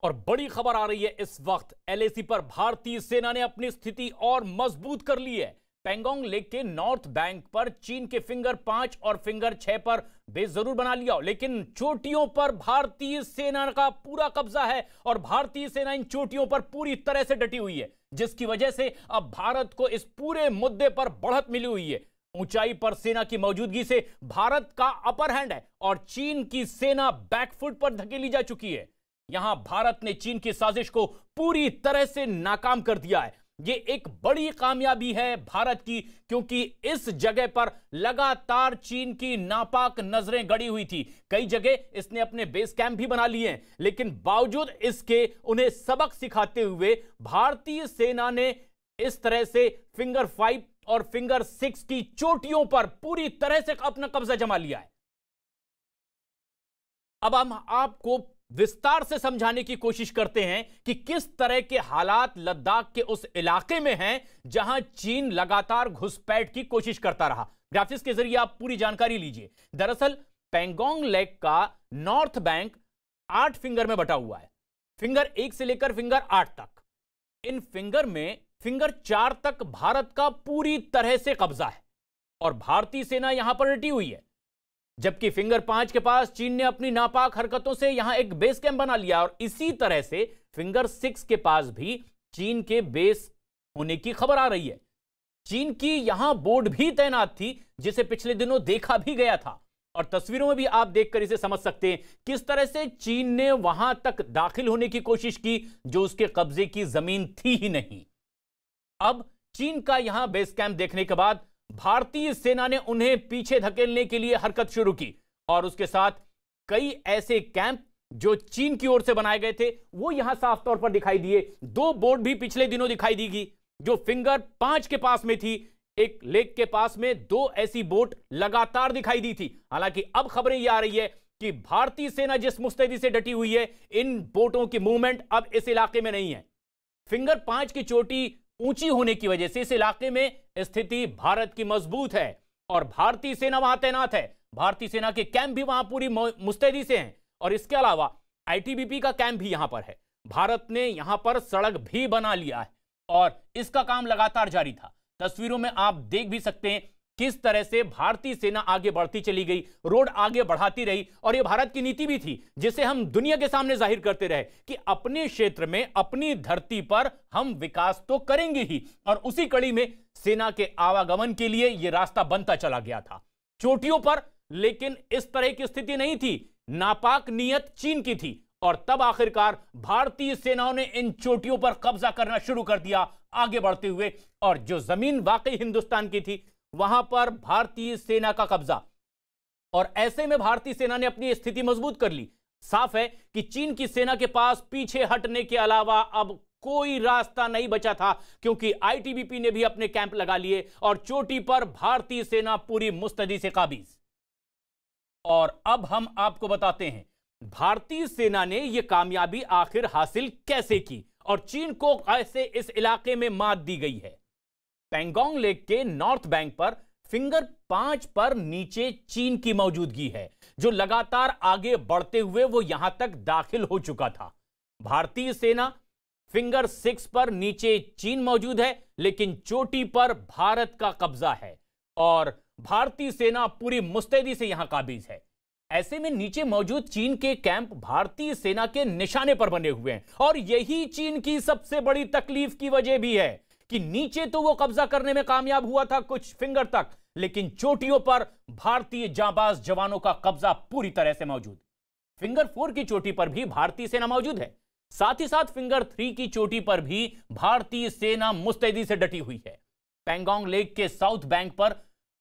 और बड़ी खबर आ रही है इस वक्त एलएसी पर भारतीय सेना ने अपनी स्थिति और मजबूत कर ली है। पैंगोंग लेक के नॉर्थ बैंक पर चीन के फिंगर 5 और फिंगर 6 पर बेस जरूर बना लिया हो, लेकिन चोटियों पर भारतीय सेना का पूरा कब्जा है और भारतीय सेना इन चोटियों पर पूरी तरह से डटी हुई है, जिसकी वजह से अब भारत को इस पूरे मुद्दे पर बढ़त मिली हुई है। ऊंचाई पर सेना की मौजूदगी से भारत का अपर हैंड है और चीन की सेना बैकफुट पर धकेली जा चुकी है। यहां भारत ने चीन की साजिश को पूरी तरह से नाकाम कर दिया है। यह एक बड़ी कामयाबी है भारत की, क्योंकि इस जगह पर लगातार चीन की नापाक नजरें गड़ी हुई थी। कई जगह इसने अपने बेस कैंप भी बना लिए हैं, लेकिन बावजूद इसके उन्हें सबक सिखाते हुए भारतीय सेना ने इस तरह से फिंगर 5 और फिंगर 6 की चोटियों पर पूरी तरह से अपना कब्जा जमा लिया है। अब हम आपको विस्तार से समझाने की कोशिश करते हैं कि किस तरह के हालात लद्दाख के उस इलाके में हैं जहां चीन लगातार घुसपैठ की कोशिश करता रहा। ग्राफिक्स के जरिए आप पूरी जानकारी लीजिए। दरअसल पैंगोंग लेक का नॉर्थ बैंक 8 फिंगर में बटा हुआ है, फिंगर 1 से लेकर फिंगर 8 तक। इन फिंगर में फिंगर 4 तक भारत का पूरी तरह से कब्जा है और भारतीय सेना यहां पर डटी हुई है, जबकि फिंगर 5 के पास चीन ने अपनी नापाक हरकतों से यहां एक बेस कैंप बना लिया और इसी तरह से फिंगर 6 के पास भी चीन के बेस होने की खबर आ रही है। चीन की यहां बोर्ड भी तैनात थी, जिसे पिछले दिनों देखा भी गया था और तस्वीरों में भी आप देखकर इसे समझ सकते हैं किस तरह से चीन ने वहां तक दाखिल होने की कोशिश की जो उसके कब्जे की जमीन थी ही नहीं। अब चीन का यहां बेस कैंप देखने के बाद भारतीय सेना ने उन्हें पीछे धकेलने के लिए हरकत शुरू की और उसके साथ कई ऐसे कैंप जो चीन की ओर से बनाए गए थे वो यहां साफ तौर पर दिखाई दिए। 2 बोट भी पिछले दिनों दिखाई दी जो फिंगर 5 के पास में थी। एक लेक के पास में 2 ऐसी बोट लगातार दिखाई दी थी। हालांकि अब खबरें यह आ रही है कि भारतीय सेना जिस मुस्तैदी से डटी हुई है, इन बोटों की मूवमेंट अब इस इलाके में नहीं है। फिंगर 5 की चोटी ऊंची होने की वजह से इस इलाके में स्थिति भारत की मजबूत है और भारतीय सेना वहां तैनात है। भारतीय सेना के कैंप भी वहां पूरी मुस्तैदी से हैं और इसके अलावा आईटीबीपी का कैंप भी यहां पर है। भारत ने यहां पर सड़क भी बना लिया है और इसका काम लगातार जारी था। तस्वीरों में आप देख भी सकते हैं किस तरह से भारतीय सेना आगे बढ़ती चली गई, रोड आगे बढ़ाती रही और यह भारत की नीति भी थी, जिसे हम दुनिया के सामने जाहिर करते रहे कि अपने क्षेत्र में, अपनी धरती पर हम विकास तो करेंगे ही। और उसी कड़ी में सेना के आवागमन के लिए यह रास्ता बनता चला गया था चोटियों पर। लेकिन इस तरह की स्थिति नहीं थी, नापाक नीयत चीन की थी और तब आखिरकार भारतीय सेनाओं ने इन चोटियों पर कब्जा करना शुरू कर दिया आगे बढ़ते हुए। और जो जमीन वाकई हिंदुस्तान की थी वहां पर भारतीय सेना का कब्जा, और ऐसे में भारतीय सेना ने अपनी स्थिति मजबूत कर ली। साफ है कि चीन की सेना के पास पीछे हटने के अलावा अब कोई रास्ता नहीं बचा था, क्योंकि आईटीबीपी ने भी अपने कैंप लगा लिए और चोटी पर भारतीय सेना पूरी मुस्तैदी से काबिज। और अब हम आपको बताते हैं भारतीय सेना ने यह कामयाबी आखिर हासिल कैसे की और चीन को कैसे इस इलाके में मात दी गई है। पैंगोंग लेक के नॉर्थ बैंक पर फिंगर 5 पर नीचे चीन की मौजूदगी है, जो लगातार आगे बढ़ते हुए वो यहां तक दाखिल हो चुका था। भारतीय सेना फिंगर 6 पर नीचे चीन मौजूद है, लेकिन चोटी पर भारत का कब्जा है और भारतीय सेना पूरी मुस्तैदी से यहां काबिज है। ऐसे में नीचे मौजूद चीन के कैंप भारतीय सेना के निशाने पर बने हुए हैं और यही चीन की सबसे बड़ी तकलीफ की वजह भी है कि नीचे तो वो कब्जा करने में कामयाब हुआ था कुछ फिंगर तक, लेकिन चोटियों पर भारतीय जांबाज जवानों का कब्जा पूरी तरह से मौजूद। फिंगर 4 की चोटी पर भी भारतीय सेना मौजूद है, साथ ही साथ फिंगर 3 की चोटी पर भी भारतीय सेना मुस्तैदी से डटी हुई है। पैंगोंग लेक के साउथ बैंक पर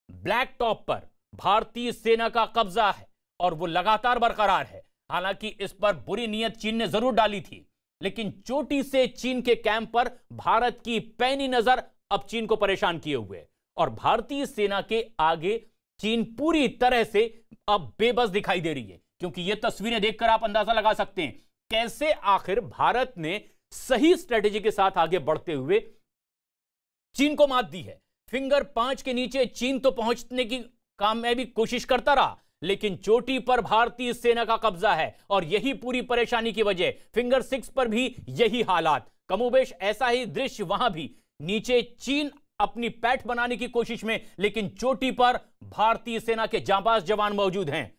ब्लैक टॉप पर भारतीय सेना का कब्जा है और वो लगातार बरकरार है। हालांकि इस पर बुरी नीयत चीन ने जरूर डाली थी, लेकिन चोटी से चीन के कैंप पर भारत की पैनी नजर अब चीन को परेशान किए हुए और भारतीय सेना के आगे चीन पूरी तरह से अब बेबस दिखाई दे रही है, क्योंकि ये तस्वीरें देखकर आप अंदाजा लगा सकते हैं कैसे आखिर भारत ने सही स्ट्रेटेजी के साथ आगे बढ़ते हुए चीन को मात दी है। फिंगर 5 के नीचे चीन तो पहुंचने की कामयाबी कोशिश करता रहा, लेकिन चोटी पर भारतीय सेना का कब्जा है और यही पूरी परेशानी की वजह। फिंगर 6 पर भी यही हालात, कमोबेश ऐसा ही दृश्य वहां भी। नीचे चीन अपनी पैठ बनाने की कोशिश में, लेकिन चोटी पर भारतीय सेना के जांबाज जवान मौजूद हैं।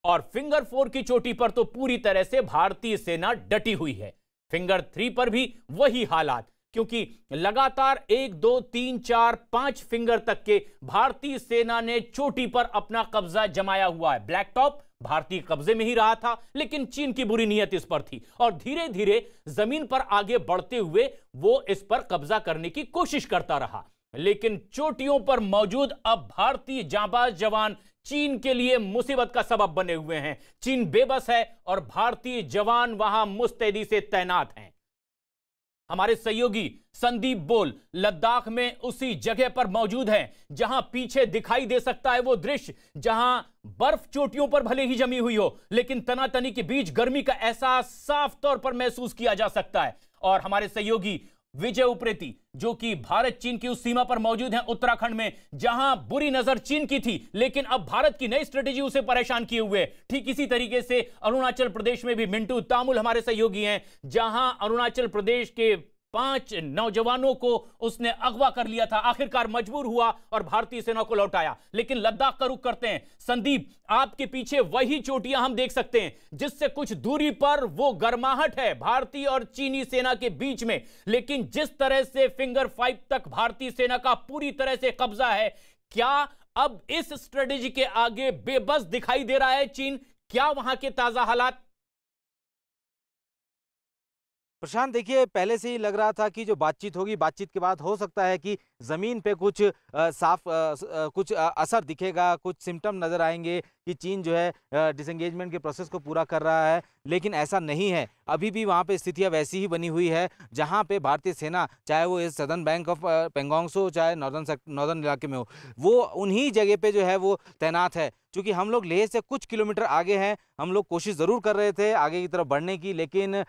और फिंगर 4 की चोटी पर तो पूरी तरह से भारतीय सेना डटी हुई है। फिंगर 3 पर भी वही हालात, क्योंकि लगातार 1, 2, 3, 4, 5 फिंगर तक के भारतीय सेना ने चोटी पर अपना कब्जा जमाया हुआ है। ब्लैक टॉप भारतीय कब्जे में ही रहा था, लेकिन चीन की बुरी नीयत इस पर थी और धीरे धीरे जमीन पर आगे बढ़ते हुए वो इस पर कब्जा करने की कोशिश करता रहा। लेकिन चोटियों पर मौजूद अब भारतीय जांबाज जवान चीन के लिए मुसीबत का सबब बने हुए हैं। चीन बेबस है और भारतीय जवान वहां मुस्तैदी से तैनात हैं। हमारे सहयोगी संदीप बोल लद्दाख में उसी जगह पर मौजूद हैं जहां पीछे दिखाई दे सकता है वो दृश्य, जहां बर्फ चोटियों पर भले ही जमी हुई हो, लेकिन तनातनी के बीच गर्मी का एहसास साफ तौर पर महसूस किया जा सकता है। और हमारे सहयोगी विजय उप्रेती, जो कि भारत चीन की उस सीमा पर मौजूद हैं उत्तराखंड में, जहां बुरी नजर चीन की थी, लेकिन अब भारत की नई स्ट्रेटेजी उसे परेशान किए हुए। ठीक इसी तरीके से अरुणाचल प्रदेश में भी मिंटू तामुल हमारे सहयोगी हैं, जहां अरुणाचल प्रदेश के 5 नौजवानों को उसने अगवा कर लिया था, आखिरकार मजबूर हुआ और भारतीय सेना को लौटाया। लेकिन लद्दाख का रुख करते हैं। संदीप, आपके पीछे वही चोटियां हम देख सकते हैं जिससे कुछ दूरी पर वो गर्माहट है भारतीय और चीनी सेना के बीच में, लेकिन जिस तरह से फिंगर 5 तक भारतीय सेना का पूरी तरह से कब्जा है, क्या अब इस स्ट्रेटेजी के आगे बेबस दिखाई दे रहा है चीन? क्या वहां के ताजा हालात? प्रशांत, देखिए, पहले से ही लग रहा था कि जो बातचीत होगी, बातचीत के बाद हो सकता है कि ज़मीन पे कुछ कुछ असर दिखेगा, कुछ सिम्टम नज़र आएंगे कि चीन जो है डिसंगेजमेंट के प्रोसेस को पूरा कर रहा है, लेकिन ऐसा नहीं है। अभी भी वहाँ पे स्थितियाँ वैसी ही बनी हुई है जहाँ पे भारतीय सेना, चाहे वो इस सदर्न बैंक ऑफ पेंगोंग हो, चाहे नॉर्दर्न इलाके में हो, वो उन्हीं जगह पे जो है वो तैनात है। क्योंकि हम लोग लेह से कुछ किलोमीटर आगे हैं, हम लोग कोशिश ज़रूर कर रहे थे आगे की तरफ बढ़ने की, लेकिन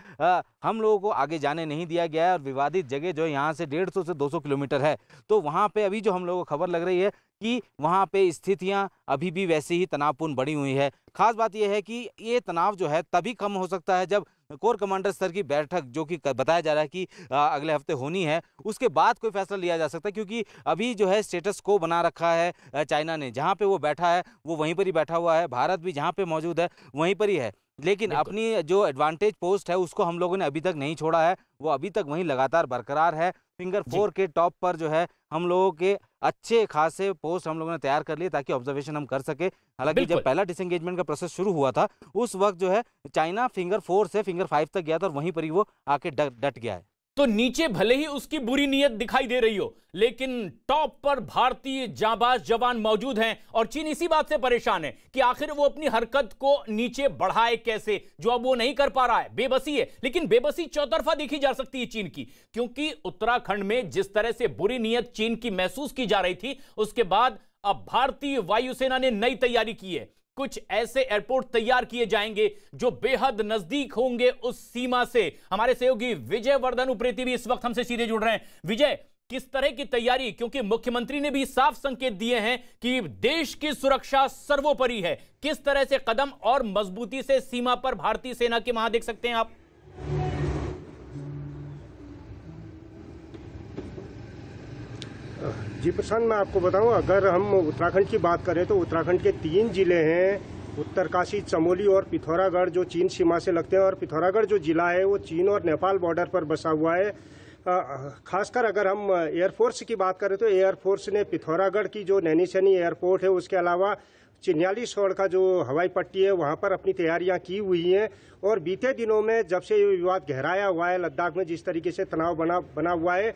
हम लोगों को आगे जाने नहीं दिया गया है। और विवादित जगह जो यहाँ से 150 से 200 किलोमीटर है, तो वहाँ पे अभी जो हम लोगों को खबर लग रही है कि वहाँ पे स्थितियाँ अभी भी वैसे ही तनावपूर्ण बनी हुई है। खास बात यह है कि ये तनाव जो है तभी कम हो सकता है जब कोर कमांडर स्तर की बैठक, जो कि बताया जा रहा है कि अगले हफ्ते होनी है, उसके बाद कोई फैसला लिया जा सकता है। क्योंकि अभी जो है स्टेटस को बना रखा है चाइना ने, जहाँ पे वो बैठा है वो वहीं पर ही बैठा हुआ है, भारत भी जहाँ पे मौजूद है वहीं पर ही है। लेकिन अपनी जो एडवांटेज पोस्ट है उसको हम लोगों ने अभी तक नहीं छोड़ा है, वो अभी तक वहीं लगातार बरकरार है। फिंगर 4 के टॉप पर जो है हम लोगों के अच्छे खासे पोस्ट हम लोगों ने तैयार कर लिए ताकि ऑब्जर्वेशन हम कर सके। हालांकि जब पहला डिसएंगेजमेंट का प्रोसेस शुरू हुआ था, उस वक्त जो है चाइना फिंगर 4 से फिंगर 5 तक गया था और वहीं पर ही वो आके डट गया है। तो नीचे भले ही उसकी बुरी नीयत दिखाई दे रही हो, लेकिन टॉप पर भारतीय जांबाज जवान मौजूद हैं और चीन इसी बात से परेशान है कि आखिर वो अपनी हरकत को नीचे बढ़ाए कैसे, जो अब वो नहीं कर पा रहा है। बेबसी है, लेकिन बेबसी चौतरफा देखी जा सकती है चीन की, क्योंकि उत्तराखंड में जिस तरह से बुरी नीयत चीन की महसूस की जा रही थी, उसके बाद अब भारतीय वायुसेना ने नई तैयारी की है। कुछ ऐसे एयरपोर्ट तैयार किए जाएंगे जो बेहद नजदीक होंगे उस सीमा से। हमारे सहयोगी विजय वर्धन उप्रेती भी इस वक्त हमसे सीधे जुड़ रहे हैं। विजय, किस तरह की तैयारी, क्योंकि मुख्यमंत्री ने भी साफ संकेत दिए हैं कि देश की सुरक्षा सर्वोपरि है, किस तरह से कदम और मजबूती से सीमा पर भारतीय सेना के वहां देख सकते हैं आप? जी प्रशांत, मैं आपको बताऊं, अगर हम उत्तराखंड की बात करें तो उत्तराखंड के 3 जिले हैं, उत्तरकाशी, चमोली और पिथौरागढ़, जो चीन सीमा से लगते हैं। और पिथौरागढ़ जो जिला है वो चीन और नेपाल बॉर्डर पर बसा हुआ है। खासकर अगर हम एयरफोर्स की बात करें तो एयरफोर्स ने पिथौरागढ़ की जो नैनीसैनी एयरपोर्ट है, उसके अलावा चिन्यालीसौड़ का जो हवाई पट्टी है वहाँ पर अपनी तैयारियाँ की हुई हैं। और बीते दिनों में जब से ये विवाद गहराया हुआ है, लद्दाख में जिस तरीके से तनाव बना हुआ है,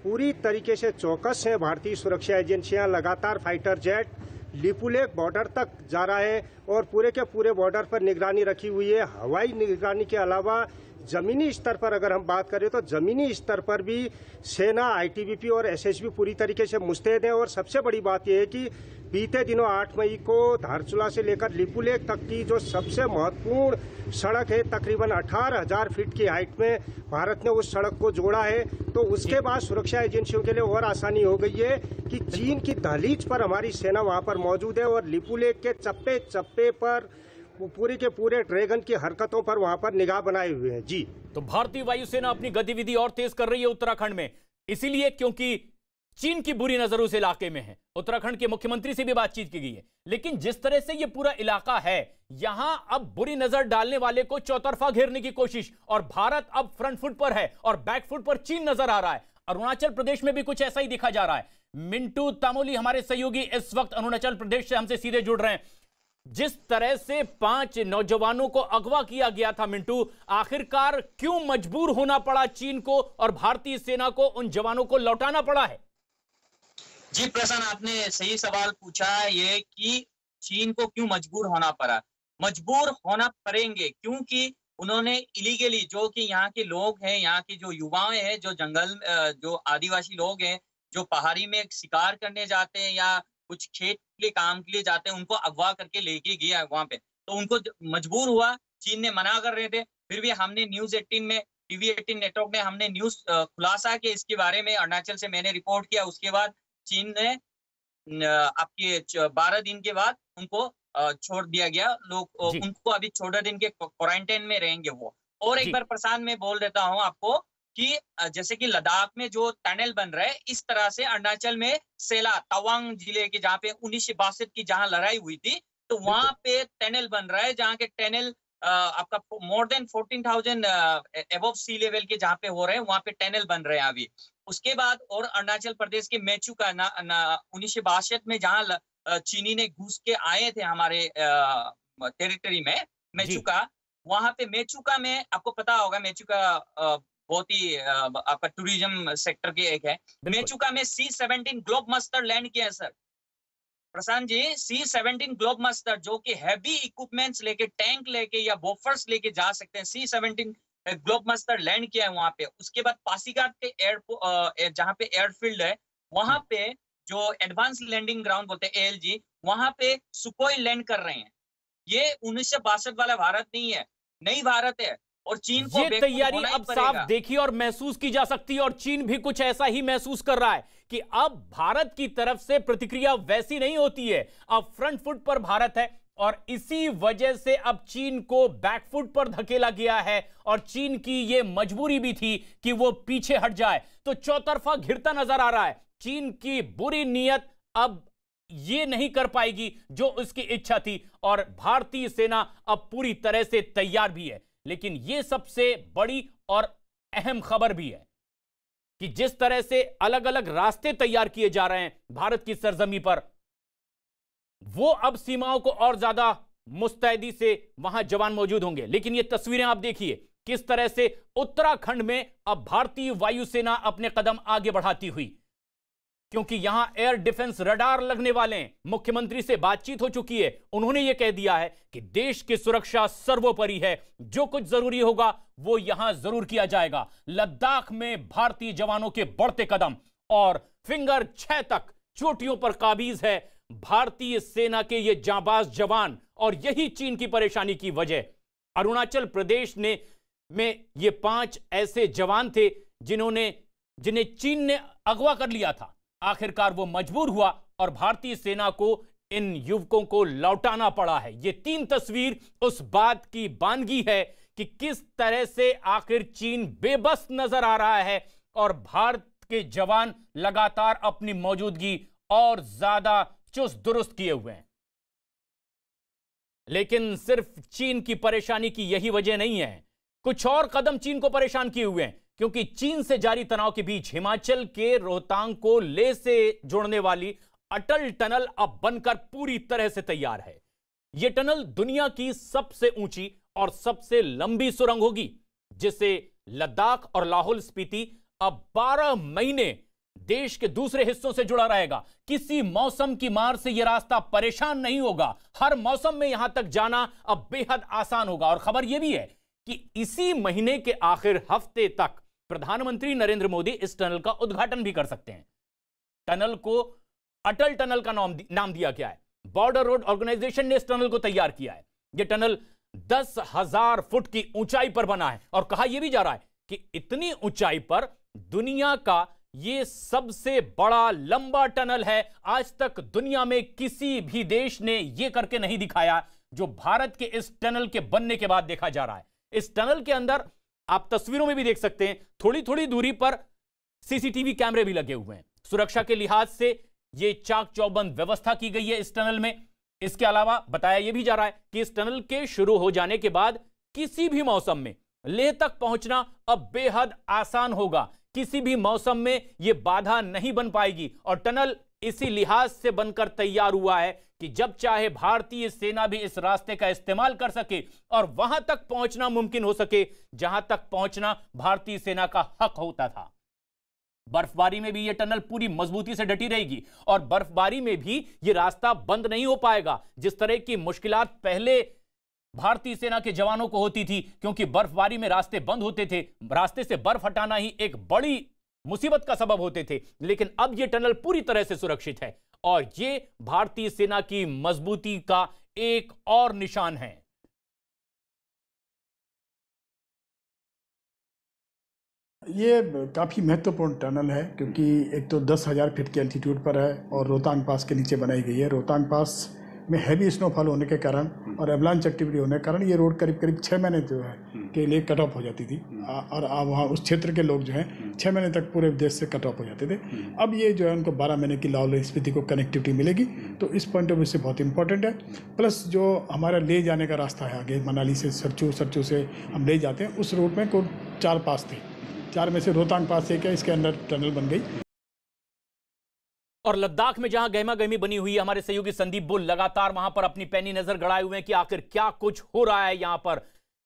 पूरी तरीके से चौकस है। भारतीय सुरक्षा एजेंसियां लगातार फाइटर जेट लिपुलेख बॉर्डर तक जा रहा है और पूरे के पूरे बॉर्डर पर निगरानी रखी हुई है। हवाई निगरानी के अलावा जमीनी स्तर पर अगर हम बात करें तो जमीनी स्तर पर भी सेना, आईटीबीपी और एसएसबी पूरी तरीके से मुस्तैद है। और सबसे बड़ी बात यह है कि बीते दिनों 8 मई को धारचूला से लेकर लिपुलेख तक की जो सबसे महत्वपूर्ण सड़क है, तकरीबन 18,000 फीट की हाइट में भारत ने उस सड़क को जोड़ा है। तो उसके बाद सुरक्षा एजेंसियों के लिए और आसानी हो गई है कि चीन की दहलीज पर हमारी सेना वहां पर मौजूद है और लिपुलेख के चप्पे चप्पे पर पूरे के पूरे ड्रैगन की हरकतों पर वहां पर निगाह बनाए हुए हैं। जी, तो भारतीय वायुसेना अपनी गतिविधि और तेज कर रही है उत्तराखंड में, इसीलिए क्योंकि चीन की बुरी नजर उस इलाके में है। उत्तराखंड के मुख्यमंत्री से भी बातचीत की गई है, लेकिन जिस तरह से यह पूरा इलाका है, यहां अब बुरी नजर डालने वाले को चौतरफा घेरने की कोशिश, और भारत अब फ्रंट फुट पर है और बैक फुट पर चीन नजर आ रहा है। अरुणाचल प्रदेश में भी कुछ ऐसा ही दिखा जा रहा है। मिंटू तामोली हमारे सहयोगी इस वक्त अरुणाचल प्रदेश से हमसे सीधे जुड़ रहे हैं। जिस तरह से 5 नौजवानों को अगवा किया गया था, मिंटू, आखिरकार क्यों मजबूर होना पड़ा चीन को और भारतीय सेना को उन जवानों को लौटाना पड़ा है? जी प्रशांत, आपने सही सवाल पूछा है ये कि चीन को क्यों मजबूर होना पड़ा। मजबूर होना पड़ेंगे क्योंकि उन्होंने इलीगली, जो कि यहाँ के लोग हैं, यहाँ के जो युवाएं हैं, जो जंगल, जो आदिवासी लोग हैं, जो पहाड़ी में शिकार करने जाते हैं या कुछ खेत के लिए काम के लिए जाते हैं, उनको अगवा करके लेके गया वहां पे। तो उनको मजबूर हुआ, चीन ने मना कर रहे थे, फिर भी हमने न्यूज 18 में, टीवी 18 नेटवर्क में हमने न्यूज खुलासा किया इसके बारे में। अरुणाचल से मैंने रिपोर्ट किया, उसके बाद चीन ने आपके 12 दिन के बाद उनको छोड़ दिया गया। लोग उनको अभी 14 दिन के क्वारंटाइन में रहेंगे वो। और एक बार प्रशांत में बोल देता हूँ आपको कि जैसे कि लद्दाख में जो टनल बन रहा है, इस तरह से अरुणाचल में सेला तवांग जिले के, जहाँ पे 1962 की जहाँ लड़ाई हुई थी, तो वहां पे टनल बन रहा है, जहाँ के टनल आपका more than 14,000 above sea level के जहाँ पे हो रहे हैं, वहां पे टनल बन रहे हैं अभी। उसके बाद और अरुणाचल प्रदेश के मेचुका 1962 में जहाँ चीनी ने घुस के आए थे हमारे टेरिटरी में, मेचुका, वहां पे मेचुका में आपको पता होगा, मेचुका बहुत ही आपका टूरिज्म सेक्टर के एक है। मेचुका में C-17 ग्लोबमास्टर लैंड किया है sir Prashant ji. C-17 Globemaster जो कि हैवी इक्विपमेंट्स लेके, टैंक लेके या बोफर्स लेके जा सकते हैं, C-17 ग्लोबमास्टर लैंड किया है वहां पे। उसके बाद पासीघाट के एयरपोर्ट, जहाँ पे एयरफील्ड है, वहां पे जो एडवांस लैंडिंग ग्राउंड बोलते हैं ALG, वहां पे सुकोई लैंड कर रहे हैं। ये 1962 वाला भारत नहीं है, नई भारत है। और चीन को ये तैयारी अब साफ देखी और महसूस की जा सकती है, और चीन भी कुछ ऐसा ही महसूस कर रहा है कि अब भारत की तरफ से प्रतिक्रिया वैसी नहीं होती है। अब फ्रंट फुट पर भारत है और इसी वजह से अब चीन को बैक फुट पर धकेला गया है, और चीन की यह मजबूरी भी थी कि वो पीछे हट जाए। तो चौतरफा घिरता नजर आ रहा है। चीन की बुरी नीयत अब ये नहीं कर पाएगी जो उसकी इच्छा थी, और भारतीय सेना अब पूरी तरह से तैयार भी है। लेकिन यह सबसे बड़ी और अहम खबर भी है कि जिस तरह से अलग अलग रास्ते तैयार किए जा रहे हैं भारत की सरजमी पर, वो अब सीमाओं को और ज्यादा मुस्तैदी से वहां जवान मौजूद होंगे। लेकिन ये तस्वीरें आप देखिए किस तरह से उत्तराखंड में अब भारतीय वायुसेना अपने कदम आगे बढ़ाती हुई, क्योंकि यहां एयर डिफेंस रडार लगने वाले हैं। मुख्यमंत्री से बातचीत हो चुकी है, उन्होंने यह कह दिया है कि देश की सुरक्षा सर्वोपरि है, जो कुछ जरूरी होगा वो यहां जरूर किया जाएगा। लद्दाख में भारतीय जवानों के बढ़ते कदम और फिंगर 6 तक चोटियों पर काबिज है भारतीय सेना के ये जांबाज जवान, और यही चीन की परेशानी की वजह। अरुणाचल प्रदेश में ये 5 ऐसे जवान थे जिन्हें चीन ने अगवा कर लिया था। आखिरकार वो मजबूर हुआ और भारतीय सेना को इन युवकों को लौटाना पड़ा है। ये 3 तस्वीर उस बात की बानगी है कि किस तरह से आखिर चीन बेबस नजर आ रहा है और भारत के जवान लगातार अपनी मौजूदगी और ज्यादा चुस्त दुरुस्त किए हुए हैं। लेकिन सिर्फ चीन की परेशानी की यही वजह नहीं है, कुछ और कदम चीन को परेशान किए हुए हैं, क्योंकि चीन से जारी तनाव के बीच हिमाचल के रोहतांग को लेह से जोड़ने वाली अटल टनल अब बनकर पूरी तरह से तैयार है। यह टनल दुनिया की सबसे ऊंची और सबसे लंबी सुरंग होगी, जिससे लद्दाख और लाहौल स्पीति अब 12 महीने देश के दूसरे हिस्सों से जुड़ा रहेगा। किसी मौसम की मार से यह रास्ता परेशान नहीं होगा। हर मौसम में यहां तक जाना अब बेहद आसान होगा। और खबर यह भी है कि इसी महीने के आखिर हफ्ते तक प्रधानमंत्री नरेंद्र मोदी इस टनल का उद्घाटन भी कर सकते हैं। टनल को अटल टनल का नाम दिया गया है। बॉर्डर रोड ऑर्गेनाइजेशन ने इस टनल को तैयार किया है। यह टनल 10,000 फुट की ऊंचाई पर बना है और कहा यह भी जा रहा है कि इतनी ऊंचाई पर दुनिया का यह सबसे बड़ा लंबा टनल है। आज तक दुनिया में किसी भी देश ने यह करके नहीं दिखाया जो भारत के इस टनल के बनने के बाद देखा जा रहा है। इस टनल के अंदर आप तस्वीरों में भी देख सकते हैं, थोड़ी थोड़ी दूरी पर सीसीटीवी कैमरे भी लगे हुए हैं। सुरक्षा के लिहाज से यह चाक चौबंद व्यवस्था की गई है इस टनल में। इसके अलावा बताया यह भी जा रहा है कि इस टनल के शुरू हो जाने के बाद किसी भी मौसम में लेह तक पहुंचना अब बेहद आसान होगा। किसी भी मौसम में यह बाधा नहीं बन पाएगी और टनल इसी लिहाज से बनकर तैयार हुआ है कि जब चाहे भारतीय सेना भी इस रास्ते का इस्तेमाल कर सके और वहां तक पहुंचना मुमकिन हो सके जहां तक पहुंचना भारतीय सेना का हक होता था। बर्फबारी में भी यह टनल पूरी मजबूती से डटी रहेगी और बर्फबारी में भी यह रास्ता बंद नहीं हो पाएगा। जिस तरह की मुश्किलात पहले भारतीय सेना के जवानों को होती थी क्योंकि बर्फबारी में रास्ते बंद होते थे, रास्ते से बर्फ हटाना ही एक बड़ी मुसीबत का सबब होते थे, लेकिन अब यह टनल पूरी तरह से सुरक्षित है और यह भारतीय सेना की मजबूती का एक और निशान है। ये काफ़ी महत्वपूर्ण टनल है क्योंकि एक तो 10,000 फीट के एल्टीट्यूड पर है और रोहतांग पास के नीचे बनाई गई है। रोहतांग पास में हैवी स्नोफॉल होने के कारण और एवलांच एक्टिविटी होने के कारण ये रोड करीब करीब 6 महीने जो है के लिए कट ऑफ हो जाती थी और वहाँ उस क्षेत्र के लोग जो हैं 6 महीने तक पूरे देश से कट ऑफ हो जाते थे। अब ये जो है उनको 12 महीने की लाहौल स्पीति को कनेक्टिविटी मिलेगी, तो इस पॉइंट ऑफ व्यू से बहुत इंपॉर्टेंट है। प्लस जो हमारा ले जाने का रास्ता है आगे मनाली से सरचू से हम ले जाते हैं, उस रूट में कुल 4 पास थे, 4 में से रोहतांग पास एक है, इसके अंदर टनल बन गई। और लद्दाख में जहां गहमा गहमी बनी हुई है, हमारे सहयोगी संदीप बुल लगातार वहां पर अपनी पैनी नजर गड़ाए हुए हैं कि आखिर क्या कुछ हो रहा है यहां पर।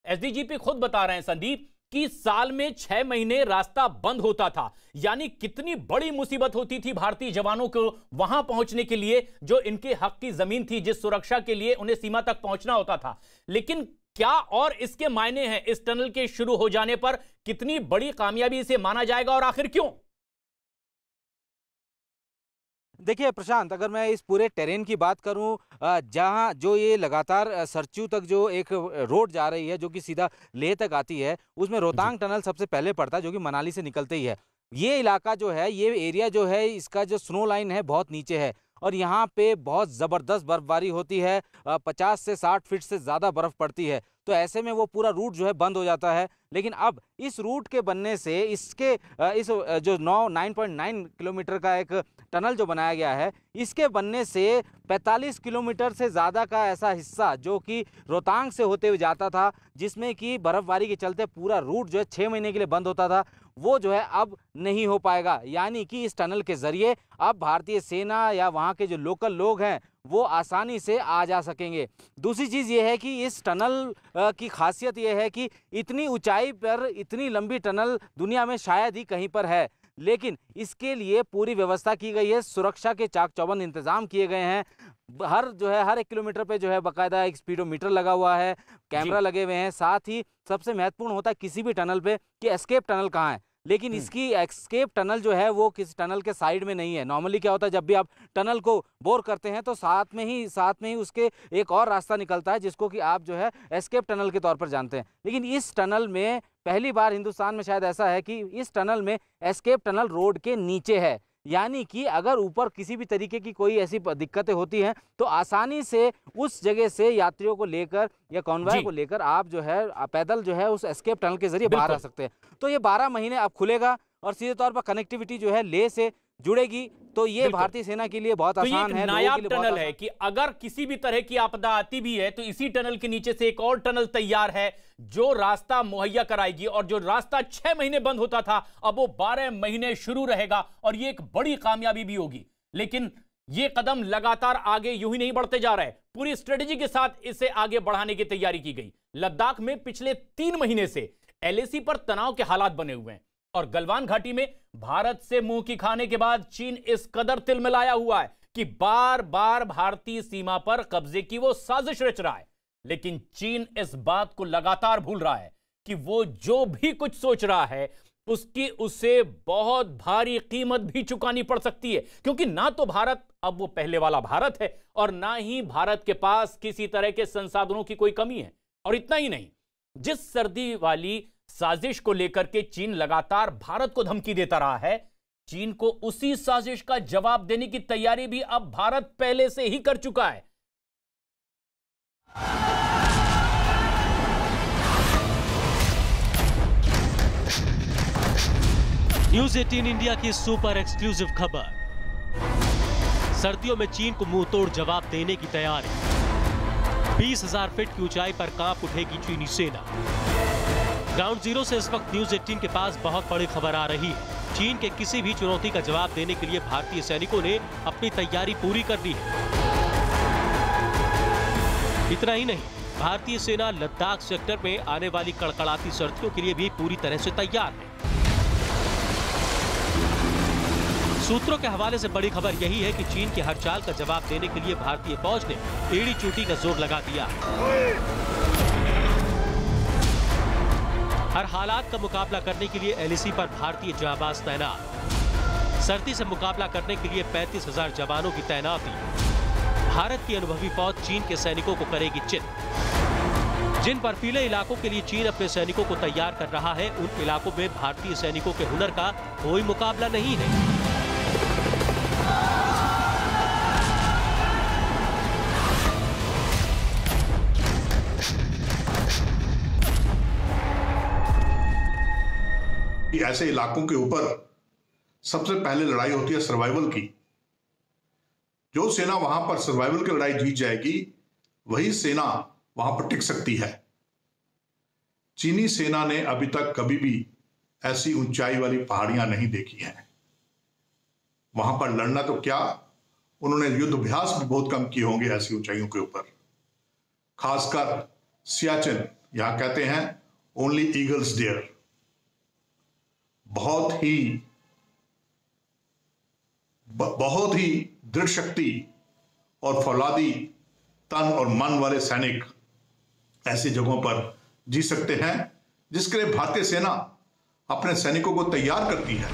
एसडीजीपी खुद बता रहे हैं संदीप कि साल में 6 महीने रास्ता बंद होता था, यानी कितनी बड़ी मुसीबत होती थी भारतीय जवानों को वहां पहुंचने के लिए जो इनके हक की जमीन थी, जिस सुरक्षा के लिए उन्हें सीमा तक पहुंचना होता था। लेकिन क्या और इसके मायने हैं इस टनल के शुरू हो जाने पर, कितनी बड़ी कामयाबी इसे माना जाएगा और आखिर क्यों? देखिए प्रशांत, अगर मैं इस पूरे टेरेन की बात करूं, जहां जो ये लगातार सरचू तक जो एक रोड जा रही है जो कि सीधा लेह तक आती है, उसमें रोहतांग टनल सबसे पहले पड़ता है जो कि मनाली से निकलते ही है। ये इलाका जो है, ये एरिया जो है, इसका जो स्नो लाइन है बहुत नीचे है और यहाँ पे बहुत ज़बरदस्त बर्फबारी होती है, 50 से 60 फीट से ज़्यादा बर्फ़ पड़ती है। तो ऐसे में वो पूरा रूट जो है बंद हो जाता है। लेकिन अब इस रूट के बनने से इसके इस जो 9.9 किलोमीटर का एक टनल जो बनाया गया है, इसके बनने से 45 किलोमीटर से ज़्यादा का ऐसा हिस्सा जो कि रोहतांग से होते हुए जाता था, जिसमें कि बर्फ़बारी के चलते पूरा रूट जो है 6 महीने के लिए बंद होता था, वो जो है अब नहीं हो पाएगा। यानी कि इस टनल के ज़रिए अब भारतीय सेना या वहाँ के जो लोकल लोग हैं वो आसानी से आ जा सकेंगे। दूसरी चीज़ ये है कि इस टनल की खासियत ये है कि इतनी ऊंचाई पर इतनी लंबी टनल दुनिया में शायद ही कहीं पर है, लेकिन इसके लिए पूरी व्यवस्था की गई है, सुरक्षा के चाक चौबंद इंतजाम किए गए हैं। हर 1 किलोमीटर पे जो है बाकायदा एक स्पीडोमीटर लगा हुआ है, कैमरा लगे हुए हैं। साथ ही सबसे महत्वपूर्ण होता है किसी भी टनल पे कि एस्केप टनल कहाँ है, लेकिन इसकी एस्केप टनल जो है वो किसी टनल के साइड में नहीं है। नॉर्मली क्या होता है, जब भी आप टनल को बोर करते हैं तो साथ में ही उसके एक और रास्ता निकलता है जिसको कि आप जो है एस्केप टनल के तौर पर जानते हैं। लेकिन इस टनल में पहली बार हिंदुस्तान में शायद ऐसा है कि इस टनल में एस्केप टनल रोड के नीचे है, यानी कि अगर ऊपर किसी भी तरीके की कोई ऐसी दिक्कतें होती हैं तो आसानी से उस जगह से यात्रियों को लेकर या कॉन्वॉय को लेकर आप जो है पैदल जो है उस एस्केप टनल के जरिए बाहर आ सकते हैं। तो ये 12 महीने अब खुलेगा और सीधे तौर पर कनेक्टिविटी जो है लेह से जुड़ेगी, तो ये भारतीय सेना के लिए बहुत आसान है। नायाब टनल है कि अगर किसी भी तरह की आपदा आती भी है तो इसी टनल के नीचे से एक और टनल तैयार है जो रास्ता मुहैया कराएगी, और जो रास्ता 6 महीने बंद होता था अब वो 12 महीने शुरू रहेगा और ये एक बड़ी कामयाबी भी होगी। लेकिन ये कदम लगातार आगे यूं ही नहीं बढ़ते जा रहे, पूरी स्ट्रेटेजी के साथ इसे आगे बढ़ाने की तैयारी की गई। लद्दाख में पिछले 3 महीने से LAC पर तनाव के हालात बने हुए हैं और गलवान घाटी में भारत से मुंह की खाने के बाद चीन इस कदर तिलमिलाया हुआ है कि बार बार भारतीय सीमा पर कब्जे की वो साजिश रच रहा है। लेकिन चीन इस बात को लगातार भूल रहा है कि वो जो भी कुछ सोच रहा है उसकी उसे बहुत भारी कीमत भी चुकानी पड़ सकती है, क्योंकि ना तो भारत अब वो पहले वाला भारत है और ना ही भारत के पास किसी तरह के संसाधनों की कोई कमी है। और इतना ही नहीं, जिस सर्दी वाली साजिश को लेकर के चीन लगातार भारत को धमकी देता रहा है, चीन को उसी साजिश का जवाब देने की तैयारी भी अब भारत पहले से ही कर चुका है। न्यूज़ 18 इंडिया की सुपर एक्सक्लूसिव खबर। सर्दियों में चीन को मुंह तोड़ जवाब देने की तैयारी। 20,000 फीट की ऊंचाई पर कांप उठेगी चीनी सेना। ग्राउंड जीरो से इस वक्त न्यूज़ 18 के पास बहुत बड़ी खबर आ रही है। चीन के किसी भी चुनौती का जवाब देने के लिए भारतीय सैनिकों ने अपनी तैयारी पूरी कर ली है। इतना ही नहीं, भारतीय सेना लद्दाख सेक्टर में आने वाली कड़कड़ाती सर्दियों के लिए भी पूरी तरह से तैयार है। सूत्रों के हवाले से बड़ी खबर यही है कि चीन की हर चाल का जवाब देने के लिए भारतीय फौज ने एड़ी चोटी का जोर लगा दिया। हर हालात का मुकाबला करने के लिए एलएसी पर भारतीय जांबाज तैनात। सर्दी से मुकाबला करने के लिए 35,000 जवानों की तैनाती। भारत की अनुभवी फौज चीन के सैनिकों को करेगी चित। जिन बर्फीले इलाकों के लिए चीन अपने सैनिकों को तैयार कर रहा है, उन इलाकों में भारतीय सैनिकों के हुनर का कोई मुकाबला नहीं है। ऐसे इलाकों के ऊपर सबसे पहले लड़ाई होती है सर्वाइवल की। जो सेना वहां पर सर्वाइवल की लड़ाई जीत जाएगी, वही सेना वहां पर टिक सकती है। चीनी सेना ने अभी तक कभी भी ऐसी ऊंचाई वाली पहाड़ियां नहीं देखी हैं। वहां पर लड़ना तो क्या, उन्होंने युद्ध अभ्यास भी बहुत कम किए होंगे ऐसी ऊंचाइयों के ऊपर। खासकर सियाचिन, यहां कहते हैं ओनली ईगल्स डेयर। बहुत ही दृढ़ शक्ति और फौलादी तन और मन वाले सैनिक ऐसी जगहों पर जी सकते हैं, जिसके लिए भारतीय सेना अपने सैनिकों को तैयार करती है।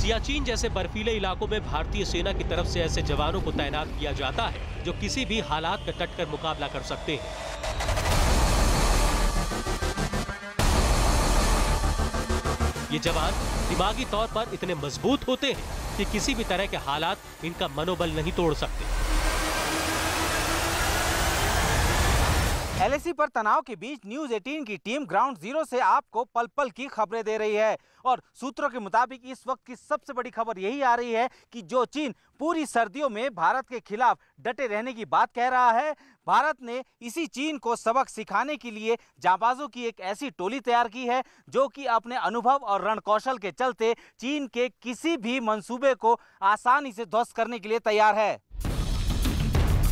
सियाचिन जैसे बर्फीले इलाकों में भारतीय सेना की तरफ से ऐसे जवानों को तैनात किया जाता है जो किसी भी हालात का डटकर मुकाबला कर सकते हैं। ये जवान दिमागी तौर पर इतने मजबूत होते हैं कि किसी भी तरह के हालात इनका मनोबल नहीं तोड़ सकते। एलएसी पर तनाव के बीच न्यूज़ 18 की टीम ग्राउंड जीरो से आपको पल पल की खबरें दे रही है। और सूत्रों के मुताबिक इस वक्त की सबसे बड़ी खबर यही आ रही है कि जो चीन पूरी सर्दियों में भारत के खिलाफ डटे रहने की बात कह रहा है, भारत ने इसी चीन को सबक सिखाने के लिए जांबाजों की एक ऐसी टोली तैयार की है जो कि अपने अनुभव और रणकौशल के चलते चीन के किसी भी मंसूबे को आसानी से ध्वस्त करने के लिए तैयार है।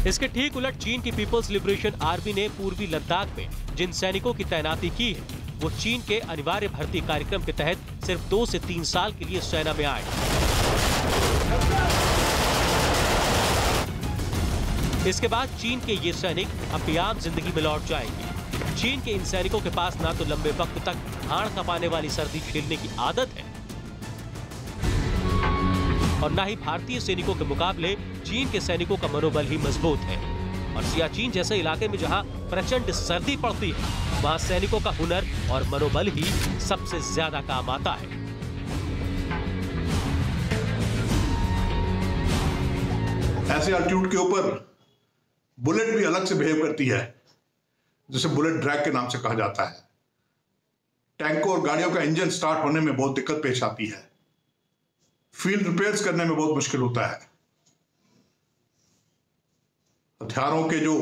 इसके ठीक उलट चीन की पीपल्स लिबरेशन आर्मी ने पूर्वी लद्दाख में जिन सैनिकों की तैनाती की है, वो चीन के अनिवार्य भर्ती कार्यक्रम के तहत सिर्फ 2 से 3 साल के लिए सेना में आए। इसके बाद चीन के ये सैनिक अपनी आम जिंदगी में लौट जाएंगे। चीन के इन सैनिकों के पास ना तो लंबे वक्त तक हाड़ कपाने वाली सर्दी झेलने की आदत है और ना ही भारतीय सैनिकों के मुकाबले चीन के सैनिकों का मनोबल ही मजबूत है। और सियाचिन जैसे इलाके में जहां प्रचंड सर्दी पड़ती है, वहां सैनिकों का हुनर और मनोबल ही सबसे ज्यादा काम आता है। ऐसे अल्टीट्यूड के ऊपर बुलेट भी अलग से बिहेव करती है, जिसे बुलेट ड्रैग के नाम से कहा जाता है। टैंकों और गाड़ियों का इंजन स्टार्ट होने में बहुत दिक्कत पेश आती है। फील्ड रिपेयर्स करने में बहुत मुश्किल होता है। हथियारों के जो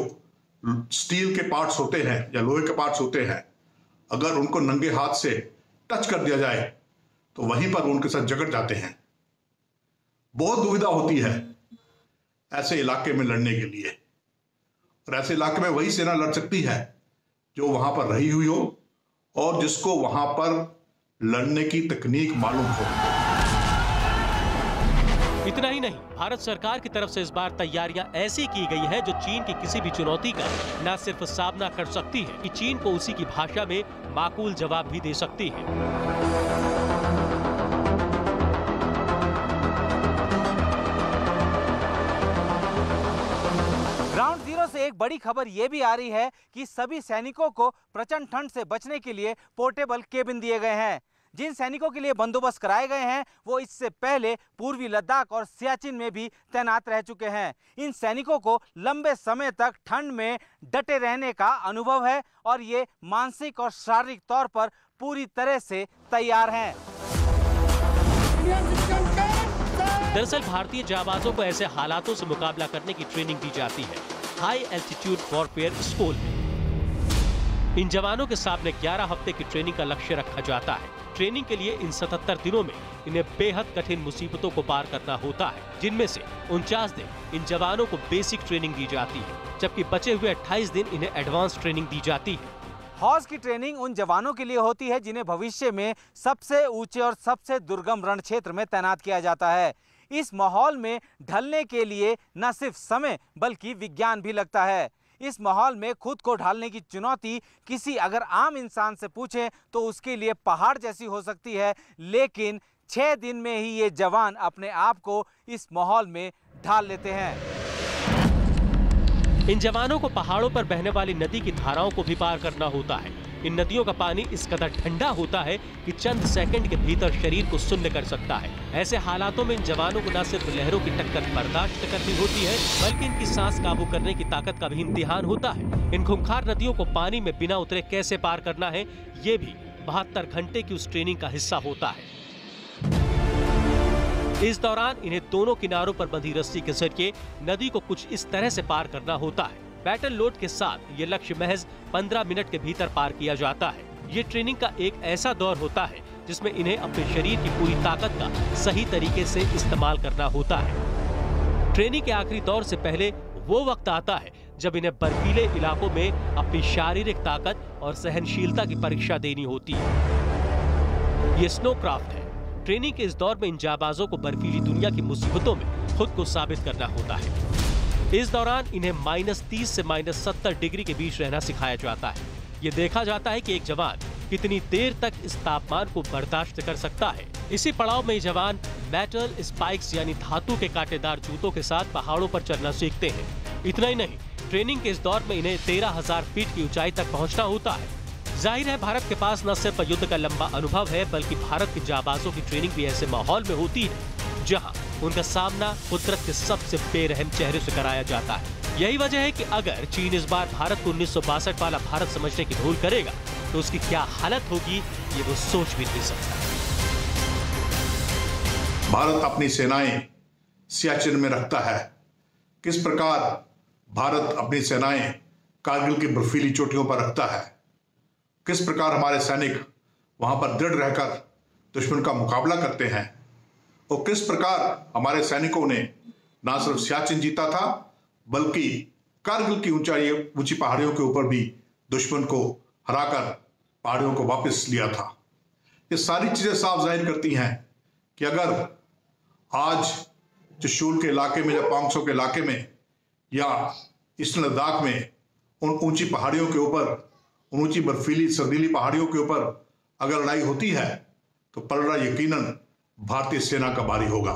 स्टील के पार्ट्स होते हैं या लोहे के पार्ट्स होते हैं, अगर उनको नंगे हाथ से टच कर दिया जाए तो वहीं पर उनके साथ जकड़ जाते हैं। बहुत दुविधा होती है ऐसे इलाके में लड़ने के लिए, और ऐसे इलाके में वही सेना लड़ सकती है जो वहां पर रही हुई हो और जिसको वहां पर लड़ने की तकनीक मालूम हो। इतना ही नहीं, भारत सरकार की तरफ से इस बार तैयारियां ऐसी की गई है जो चीन की किसी भी चुनौती का न सिर्फ सामना कर सकती है कि चीन को उसी की भाषा में माकूल जवाब भी दे सकती है। ग्राउंड जीरो से एक बड़ी खबर यह भी आ रही है कि सभी सैनिकों को प्रचंड ठंड से बचने के लिए पोर्टेबल केबिन दिए गए हैं। जिन सैनिकों के लिए बंदोबस्त कराए गए हैं वो इससे पहले पूर्वी लद्दाख और सियाचिन में भी तैनात रह चुके हैं। इन सैनिकों को लंबे समय तक ठंड में डटे रहने का अनुभव है और ये मानसिक और शारीरिक तौर पर पूरी तरह से तैयार हैं। दरअसल भारतीय जाबाजों को ऐसे हालातों से मुकाबला करने की ट्रेनिंग दी जाती है हाई एल्टीट्यूड वॉरफेयर स्कूल में। इन जवानों के सामने 11 हफ्ते की ट्रेनिंग का लक्ष्य रखा जाता है। ट्रेनिंग के लिए इन 77 दिनों में इन्हें बेहद कठिन मुसीबतों को पार करना होता है, जिनमें से 49 दिन इन जवानों को बेसिक ट्रेनिंग दी जाती है, जबकि बचे हुए 28 दिन इन्हें एडवांस ट्रेनिंग दी जाती है। हौज की ट्रेनिंग उन जवानों के लिए होती है जिन्हें भविष्य में सबसे ऊंचे और सबसे दुर्गम रण क्षेत्र में तैनात किया जाता है। इस माहौल में ढलने के लिए न सिर्फ समय बल्कि विज्ञान भी लगता है। इस माहौल में खुद को ढालने की चुनौती किसी अगर आम इंसान से पूछें तो उसके लिए पहाड़ जैसी हो सकती है, लेकिन 6 दिन में ही ये जवान अपने आप को इस माहौल में ढाल लेते हैं। इन जवानों को पहाड़ों पर बहने वाली नदी की धाराओं को भी पार करना होता है। इन नदियों का पानी इस कदर ठंडा होता है कि चंद सेकंड के भीतर शरीर को सुन्न कर सकता है। ऐसे हालातों में इन जवानों को न सिर्फ लहरों की टक्कर बर्दाश्त करनी होती है, बल्कि इनकी सांस काबू करने की ताकत का भी इम्तिहान होता है। इन खूंखार नदियों को पानी में बिना उतरे कैसे पार करना है, ये भी 72 घंटे की उस ट्रेनिंग का हिस्सा होता है। इस दौरान इन्हें दोनों किनारों पर बंधी रस्सी के जरिए नदी को कुछ इस तरह से पार करना होता है। बैटल लोड के साथ ये लक्ष्य महज 15 मिनट के भीतर पार किया जाता है। ये ट्रेनिंग का एक ऐसा दौर होता है जिसमें इन्हें अपने शरीर की पूरी ताकत का सही तरीके से इस्तेमाल करना होता है। ट्रेनिंग के आखिरी दौर से पहले वो वक्त आता है जब इन्हें बर्फीले इलाकों में अपनी शारीरिक ताकत और सहनशीलता की परीक्षा देनी होती है। ये स्नो क्राफ्ट है। ट्रेनिंग के इस दौर में इन जाबाजों को बर्फीली दुनिया की मुसीबतों में खुद को साबित करना होता है। इस दौरान इन्हें -30 से -70 डिग्री के बीच रहना सिखाया जाता है। ये देखा जाता है कि एक जवान कितनी देर तक इस तापमान को बर्दाश्त कर सकता है। इसी पड़ाव में ये जवान मेटल स्पाइक्स यानी धातु के कांटेदार जूतों के साथ पहाड़ों पर चढ़ना सीखते हैं। इतना ही नहीं, ट्रेनिंग के इस दौर में इन्हें 13,000 फीट की ऊंचाई तक पहुंचना होता है। जाहिर है भारत के पास न सिर्फ युद्ध का लंबा अनुभव है, बल्कि भारत के जाबाजों की ट्रेनिंग भी ऐसे माहौल में होती है जहां उनका सामना कुदरत के सबसे बेरहम चेहरे से कराया जाता है। यही वजह है कि अगर चीन इस बार भारत को 1962 वाला भारत समझने की भूल करेगा तो उसकी क्या हालत होगी ये वो सोच भी नहीं सकता। भारत अपनी सेनाएं सियाचिन में रखता है। किस प्रकार भारत अपनी सेनाएं कारगिल की बर्फीली चोटियों पर रखता है, किस प्रकार हमारे सैनिक वहां पर दृढ़ रहकर दुश्मन का मुकाबला करते हैं और किस प्रकार हमारे सैनिकों ने न सिर्फ सियाचिन जीता था बल्कि कारगिल की ऊंची पहाड़ियों के ऊपर भी दुश्मन को हराकर पहाड़ियों को वापस लिया था। ये सारी चीजें साफ जाहिर करती हैं कि अगर आज चशूल के इलाके में या पांगसो के इलाके में या ईस्टर्न लद्दाख में उन ऊंची पहाड़ियों के ऊपर, उन ऊंची बर्फीली सर्दीली पहाड़ियों के ऊपर अगर लड़ाई होती है तो पलड़ा यकीनन भारतीय सेना का भारी होगा।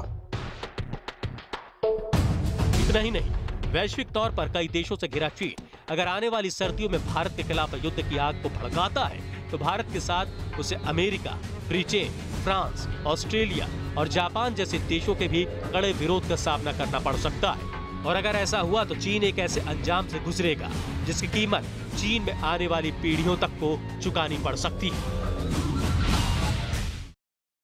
इतना ही नहीं, वैश्विक तौर पर कई देशों से घिरा चीन अगर आने वाली सर्दियों में भारत के खिलाफ युद्ध की आग को भड़काता है तो भारत के साथ उसे अमेरिका, ब्रिटेन, फ्रांस, ऑस्ट्रेलिया और जापान जैसे देशों के भी कड़े विरोध का सामना करना पड़ सकता है। और अगर ऐसा हुआ तो चीन एक ऐसे अंजाम से गुजरेगा जिसकी कीमत चीन में आने वाली पीढ़ियों तक को चुकानी पड़ सकती है।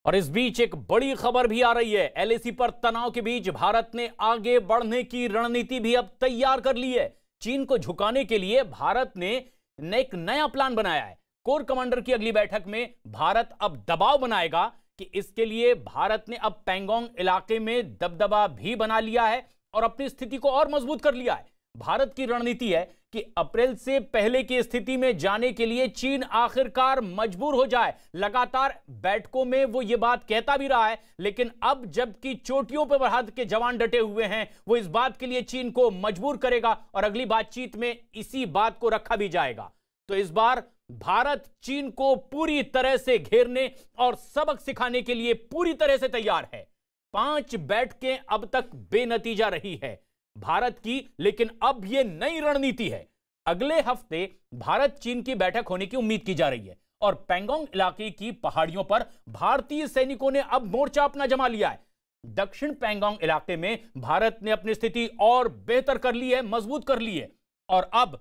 और इस बीच एक बड़ी खबर भी आ रही है। एलएसी पर तनाव के बीच भारत ने आगे बढ़ने की रणनीति भी अब तैयार कर ली है। चीन को झुकाने के लिए भारत ने एक नया प्लान बनाया है। कोर कमांडर की अगली बैठक में भारत अब दबाव बनाएगा कि इसके लिए भारत ने अब पैंगोंग इलाके में दबदबा भी बना लिया है और अपनी स्थिति को और मजबूत कर लिया है। भारत की रणनीति है कि अप्रैल से पहले की स्थिति में जाने के लिए चीन आखिरकार मजबूर हो जाए। लगातार बैठकों में वो ये बात कहता भी रहा है, लेकिन अब जबकि चोटियों पर भारत के जवान डटे हुए हैं, वो इस बात के लिए चीन को मजबूर करेगा और अगली बातचीत में इसी बात को रखा भी जाएगा। तो इस बार भारत चीन को पूरी तरह से घेरने और सबक सिखाने के लिए पूरी तरह से तैयार है। 5 बैठकें अब तक बेनतीजा रही है भारत की, लेकिन अब यह नई रणनीति है। अगले हफ्ते भारत चीन की बैठक होने की उम्मीद की जा रही है और पैंगोंग इलाके की पहाड़ियों पर भारतीय सैनिकों ने अब मोर्चा अपना जमा लिया है। दक्षिण पैंगोंग इलाके में भारत ने अपनी स्थिति और बेहतर कर ली है, मजबूत कर ली है और अब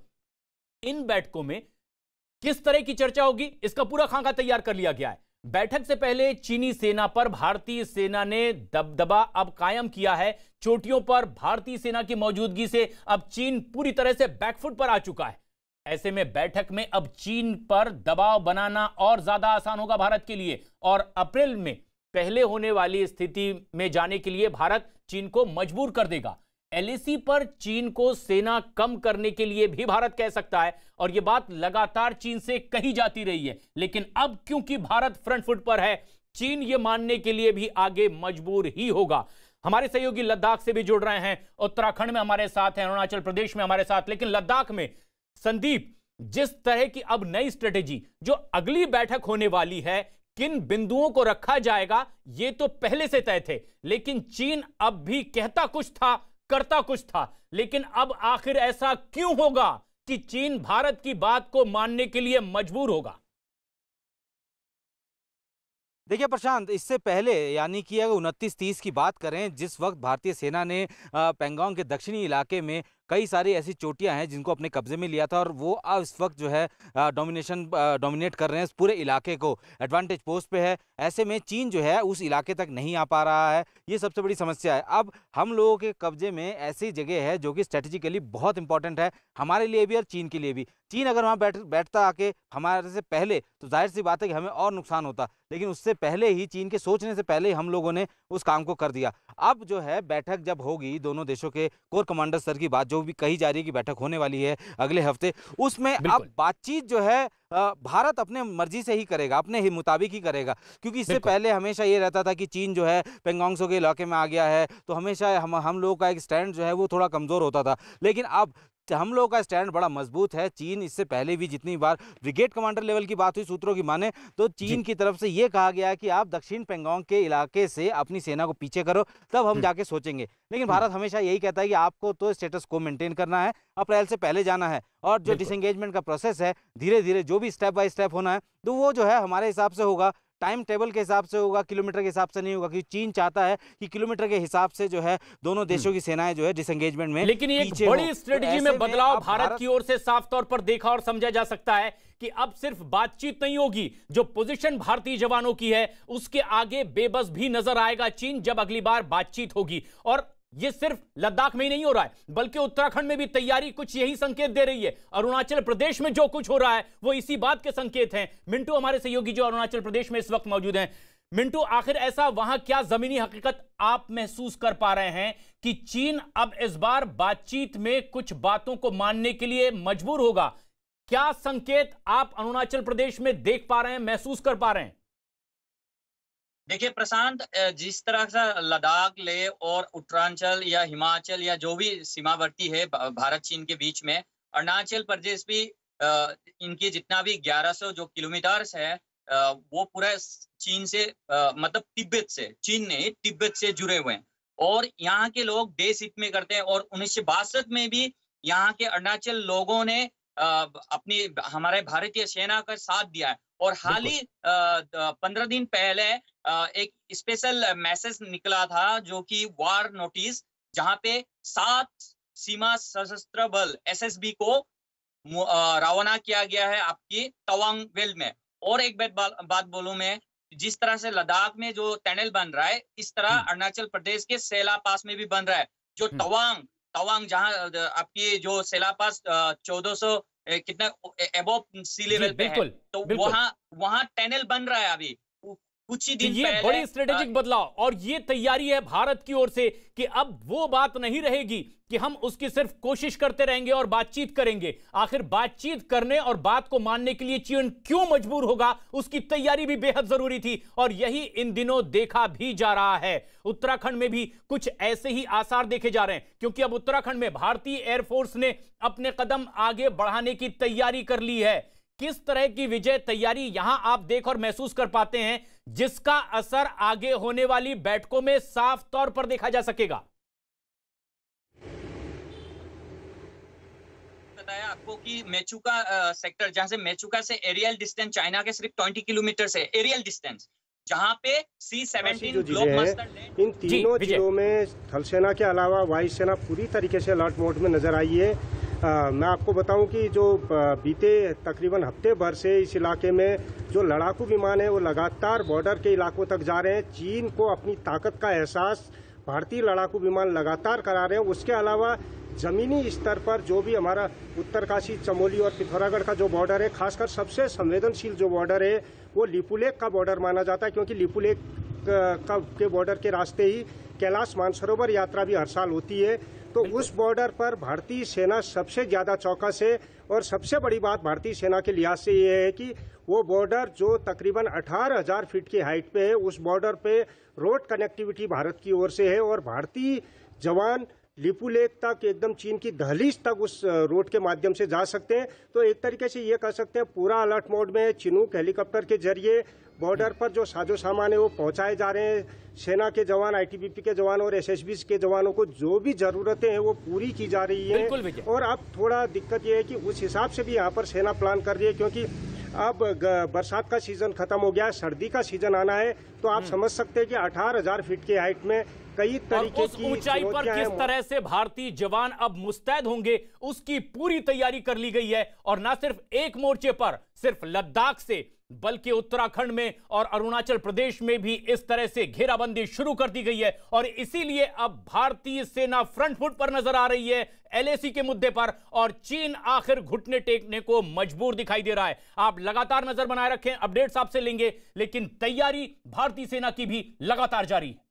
इन बैठकों में किस तरह की चर्चा होगी, इसका पूरा खाका तैयार कर लिया गया है। बैठक से पहले चीनी सेना पर भारतीय सेना ने दबदबा अब कायम किया है। चोटियों पर भारतीय सेना की मौजूदगी से अब चीन पूरी तरह से बैकफुट पर आ चुका है। ऐसे में बैठक में अब चीन पर दबाव बनाना और ज्यादा आसान होगा भारत के लिए और अप्रैल में पहले होने वाली स्थिति में जाने के लिए भारत चीन को मजबूर कर देगा। एलएसी पर चीन को सेना कम करने के लिए भी भारत कह सकता है और यह बात लगातार चीन से कही जाती रही है, लेकिन अब क्योंकि भारत फ्रंट फुट पर है, चीन यह मानने के लिए भी आगे मजबूर ही होगा। हमारे सहयोगी लद्दाख से भी जुड़ रहे हैं, उत्तराखंड में हमारे साथ हैं, अरुणाचल प्रदेश में हमारे साथ, लेकिन लद्दाख में संदीप, जिस तरह की अब नई स्ट्रेटेजी जो अगली बैठक होने वाली है, किन बिंदुओं को रखा जाएगा, यह तो पहले से तय थे, लेकिन चीन अब भी कहता कुछ था करता कुछ था। लेकिन अब आखिर ऐसा क्यों होगा कि चीन भारत की बात को मानने के लिए मजबूर होगा? देखिए प्रशांत, इससे पहले यानी कि अगर 29-30 की बात करें, जिस वक्त भारतीय सेना ने पैंगोंग के दक्षिणी इलाके में कई सारी ऐसी चोटियां हैं जिनको अपने कब्जे में लिया था और वो अब इस वक्त जो है डोमिनेट कर रहे हैं, इस पूरे इलाके को एडवांटेज पोस्ट पे है। ऐसे में चीन जो है उस इलाके तक नहीं आ पा रहा है, ये सबसे बड़ी समस्या है। अब हम लोगों के कब्जे में ऐसी जगह है जो कि स्ट्रेटेजिकली बहुत इंपॉर्टेंट है हमारे लिए भी और चीन के लिए भी। चीन अगर वहाँ बैठता आके हमारे से पहले, तो जाहिर सी बात है कि हमें और नुकसान होता, लेकिन उससे पहले ही, चीन के सोचने से पहले ही हम लोगों ने उस काम को कर दिया। अब जो है बैठक जब होगी, दोनों देशों के कोर कमांडर स्तर की बात जो भी कही जा रही है कि बैठक होने वाली है अगले हफ्ते, उसमें अब बातचीत जो है भारत अपने मर्जी से ही करेगा, अपने ही मुताबिक ही करेगा। क्योंकि इससे पहले हमेशा ये रहता था कि चीन जो है पैंगोंग के इलाके में आ गया है तो हमेशा हम लोगों का एक स्टैंड जो है वो थोड़ा कमजोर होता था, लेकिन अब हम लोगों का स्टैंड बड़ा मजबूत है। चीन इससे पहले भी जितनी बार ब्रिगेड कमांडर लेवल की बात हुई, सूत्रों की माने तो चीन की तरफ से यह कहा गया है कि आप दक्षिण पैंगोंग के इलाके से अपनी सेना को पीछे करो, तब हम जाके सोचेंगे। लेकिन भारत हमेशा यही कहता है कि आपको तो स्टेटस को मेंटेन करना है, अप्रैल से पहले जाना है और जो डिसएंगेजमेंट का प्रोसेस है धीरे धीरे जो भी स्टेप बाय स्टेप होना है तो वो जो है हमारे हिसाब से होगा, टाइम टेबल के हिसाब से होगा, किलोमीटर के हिसाब से नहीं होगा। क्योंकि चीन चाहता है कि किलोमीटर के हिसाब से जो है दोनों देशों की सेनाएं जो है डिसएंगेजमेंट में, लेकिन एक बड़ी स्ट्रेटजी में बदलाव भारत की ओर से साफ तौर पर देखा और समझा जा सकता है कि अब सिर्फ बातचीत नहीं होगी, जो पोजीशन भारतीय जवानों की है उसके आगे बेबस भी नजर आएगा चीन जब अगली बार बातचीत होगी। और यह सिर्फ लद्दाख में ही नहीं हो रहा है, बल्कि उत्तराखंड में भी तैयारी कुछ यही संकेत दे रही है। अरुणाचल प्रदेश में जो कुछ हो रहा है वो इसी बात के संकेत हैं। मिंटू हमारे सहयोगी जो अरुणाचल प्रदेश में इस वक्त मौजूद हैं, मिंटू, आखिर ऐसा वहां क्या जमीनी हकीकत आप महसूस कर पा रहे हैं कि चीन अब इस बार बातचीत में कुछ बातों को मानने के लिए मजबूर होगा? क्या संकेत आप अरुणाचल प्रदेश में देख पा रहे हैं, महसूस कर पा रहे हैं? देखिए प्रशांत, जिस तरह से लद्दाख, लेह और उत्तरांचल या हिमाचल या जो भी सीमावर्ती है भारत चीन के बीच में, अरुणाचल प्रदेश भी इनके जितना भी 1100 जो किलोमीटर्स है वो पूरा चीन से मतलब तिब्बत से, चीन ने तिब्बत से जुड़े हुए हैं और यहाँ के लोग देश हित में करते हैं। और 1962 में भी यहाँ के अरुणाचल लोगों ने अपनी हमारे भारतीय सेना का साथ दिया है। और हाल ही 15 दिन पहले एक स्पेशल मैसेज निकला था जो कि वार नोटिस, जहां पे 7 सीमा सशस्त्र बल एसएसबी को रवाना किया गया है आपकी तवांग वेल में। और एक बात बोलूं मैं, जिस तरह से लद्दाख में जो टनल बन रहा है, इस तरह अरुणाचल प्रदेश के सेला पास में भी बन रहा है। जो तवांग जहां आपकी जो सेला पास 1400 कितना एबोव सी लेवल पे है, तो वहां टनल बन रहा है अभी। कुछ ही दिन ये पहले बड़ी स्ट्रेटेजिक बदलाव और ये तैयारी है भारत की ओर से कि अब वो बात नहीं रहेगी कि हम उसकी सिर्फ कोशिश करते रहेंगे और बातचीत करेंगे। आखिर बातचीत करने और बात को मानने के लिए चीन क्यों मजबूर होगा, उसकी तैयारी भी बेहद जरूरी थी और यही इन दिनों देखा भी जा रहा है। उत्तराखंड में भी कुछ ऐसे ही आसार देखे जा रहे हैं, क्योंकि अब उत्तराखंड में भारतीय एयरफोर्स ने अपने कदम आगे बढ़ाने की तैयारी कर ली है। किस तरह की विजय तैयारी यहां आप देख और महसूस कर पाते हैं, जिसका असर आगे होने वाली बैठकों में साफ तौर पर देखा जा सकेगा? बताया आपको कि मेचुका सेक्टर, जहां से मेचुका से एरियल डिस्टेंस चाइना के सिर्फ 20 किलोमीटर से एरियल डिस्टेंस, जहां पे C-17 ग्लोबमास्टर इन तीनों जिलों में थल सेना के अलावा वायुसेना पूरी तरीके से अलर्ट मोड में नजर आई है। मैं आपको बताऊं कि जो बीते तकरीबन हफ्ते भर से इस इलाके में जो लड़ाकू विमान है वो लगातार बॉर्डर के इलाकों तक जा रहे हैं। चीन को अपनी ताकत का एहसास भारतीय लड़ाकू विमान लगातार करा रहे हैं। उसके अलावा जमीनी स्तर पर जो भी हमारा उत्तरकाशी, चमोली और पिथौरागढ़ का जो बॉर्डर है, खासकर सबसे संवेदनशील जो बॉर्डर है वो लिपुलेख का बॉर्डर माना जाता है, क्योंकि लिपुलेख के बॉर्डर के रास्ते ही कैलाश मानसरोवर यात्रा भी हर साल होती है। तो उस बॉर्डर पर भारतीय सेना सबसे ज्यादा चौकस है और सबसे बड़ी बात भारतीय सेना के लिहाज से ये है कि वो बॉर्डर जो तकरीबन 18,000 फीट की हाइट पे है, उस बॉर्डर पे रोड कनेक्टिविटी भारत की ओर से है और भारतीय जवान लिपुलेख तक, एकदम चीन की दहलीज तक उस रोड के माध्यम से जा सकते हैं। तो एक तरीके से ये कह सकते हैं पूरा अलर्ट मोड में चिनूक हेलीकॉप्टर के जरिए बॉर्डर पर जो साजो सामान है वो पहुंचाए जा रहे हैं। सेना के जवान, ITBP के जवान और SSB के जवानों को जो भी जरूरतें हैं वो पूरी की जा रही है। और अब थोड़ा दिक्कत ये है कि उस हिसाब से भी यहाँ पर सेना प्लान कर रही है, क्योंकि अब बरसात का सीजन खत्म हो गया, सर्दी का सीजन आना है। तो आप समझ सकते हैं कि 18,000 फीट की हाइट में कई तरीके की ऊंचाई पर किस तरह से भारतीय जवान अब मुस्तैद होंगे, उसकी पूरी तैयारी कर ली गई है। और न सिर्फ एक मोर्चे पर, सिर्फ लद्दाख से, बल्कि उत्तराखंड में और अरुणाचल प्रदेश में भी इस तरह से घेराबंदी शुरू कर दी गई है। और इसीलिए अब भारतीय सेना फ्रंट फुट पर नजर आ रही है LAC के मुद्दे पर, और चीन आखिर घुटने टेकने को मजबूर दिखाई दे रहा है। आप लगातार नजर बनाए रखें, अपडेट्स आपसे लेंगे, लेकिन तैयारी भारतीय सेना की भी लगातार जारी है।